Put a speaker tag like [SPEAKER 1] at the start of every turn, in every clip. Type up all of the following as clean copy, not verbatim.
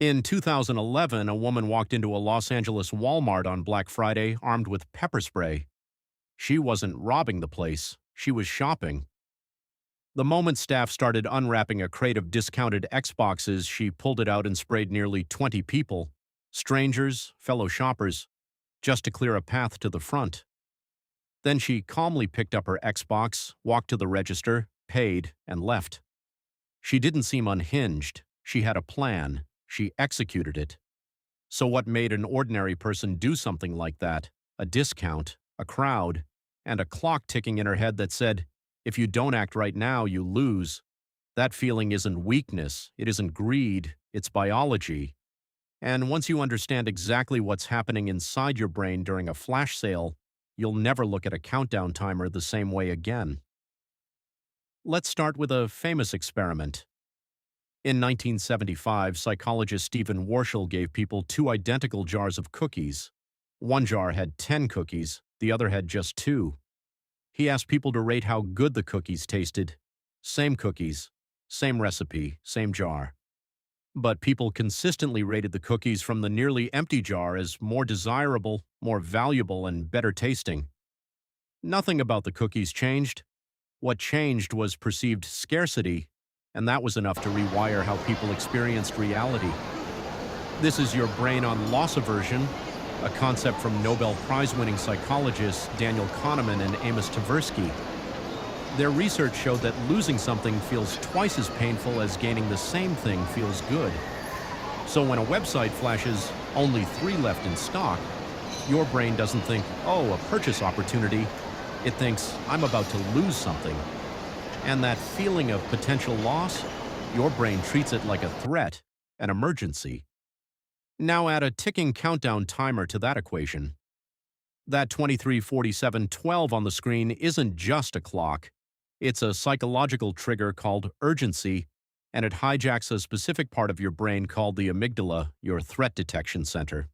[SPEAKER 1] In 2011, a woman walked into a Los Angeles Walmart on Black Friday armed with pepper spray. She wasn't robbing the place, she was shopping. The moment staff started unwrapping a crate of discounted Xboxes, she pulled it out and sprayed nearly 20 people, strangers, fellow shoppers, just to clear a path to the front. Then she calmly picked up her Xbox, walked to the register, paid, and left. She didn't seem unhinged. She had a plan. She executed it. So what made an ordinary person do something like that? A discount, a crowd, and a clock ticking in her head that said, if you don't act right now, you lose. That feeling isn't weakness, it isn't greed, it's biology. And once you understand exactly what's happening inside your brain during a flash sale, you'll never look at a countdown timer the same way again. Let's start with a famous experiment. In 1975, psychologist Stephen Warshall gave people two identical jars of cookies. One jar had 10 cookies, the other had just two. He asked people to rate how good the cookies tasted. Same cookies, same recipe, same jar. But people consistently rated the cookies from the nearly empty jar as more desirable, more valuable, and better tasting. Nothing about the cookies changed. What changed was perceived scarcity, and that was enough to rewire how people experienced reality. This is your brain on loss aversion, a concept from Nobel Prize-winning psychologists Daniel Kahneman and Amos Tversky. Their research showed that losing something feels twice as painful as gaining the same thing feels good. So when a website flashes only 3 left in stock, your brain doesn't think, oh, a purchase opportunity. It thinks, I'm about to lose something. And that feeling of potential loss, your brain treats it like a threat, an emergency. Now add a ticking countdown timer to that equation. That 23:47:12 on the screen isn't just a clock. It's a psychological trigger called urgency, and it hijacks a specific part of your brain called the amygdala, your threat detection center.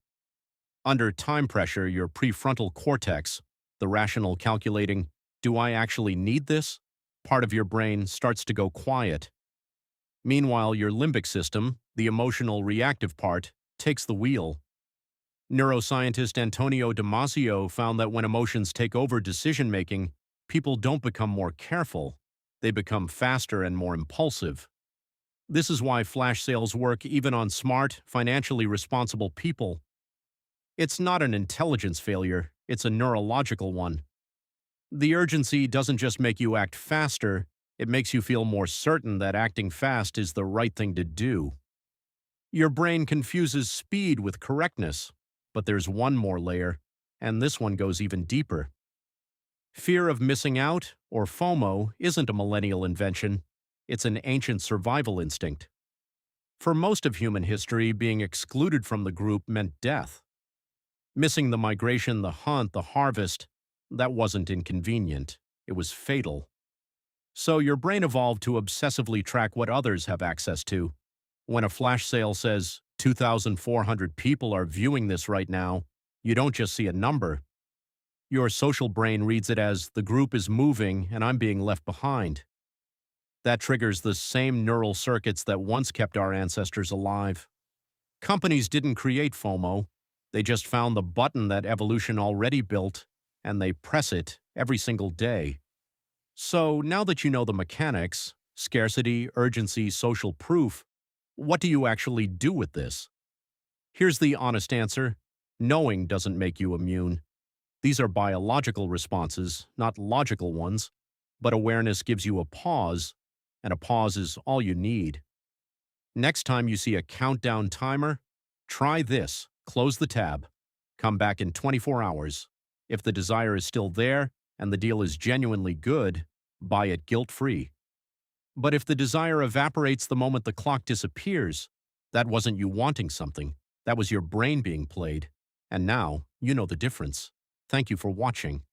[SPEAKER 1] Under time pressure, your prefrontal cortex, the rational calculating, do I actually need this? Part of your brain starts to go quiet. Meanwhile, your limbic system, the emotional reactive part, takes the wheel. Neuroscientist Antonio Damasio found that when emotions take over decision-making, people don't become more careful. They become faster and more impulsive. This is why flash sales work even on smart, financially responsible people. It's not an intelligence failure, it's a neurological one. The urgency doesn't just make you act faster, it makes you feel more certain that acting fast is the right thing to do. Your brain confuses speed with correctness, but there's one more layer, and this one goes even deeper. Fear of missing out, or FOMO, isn't a millennial invention. It's an ancient survival instinct. For most of human history, being excluded from the group meant death. Missing the migration, the hunt, the harvest, that wasn't inconvenient. It was fatal. So your brain evolved to obsessively track what others have access to. When a flash sale says 2,400 people are viewing this right now, you don't just see a number. Your social brain reads it as the group is moving and I'm being left behind. That triggers the same neural circuits that once kept our ancestors alive. Companies didn't create FOMO. They just found the button that evolution already built, and they press it every single day. So now that you know the mechanics, scarcity, urgency, social proof, what do you actually do with this? Here's the honest answer. Knowing doesn't make you immune. These are biological responses, not logical ones, but awareness gives you a pause, and a pause is all you need. Next time you see a countdown timer, try this. Close the tab. Come back in 24 hours. If the desire is still there and the deal is genuinely good, buy it guilt-free. But if the desire evaporates the moment the clock disappears, that wasn't you wanting something. That was your brain being played. And now, you know the difference. Thank you for watching.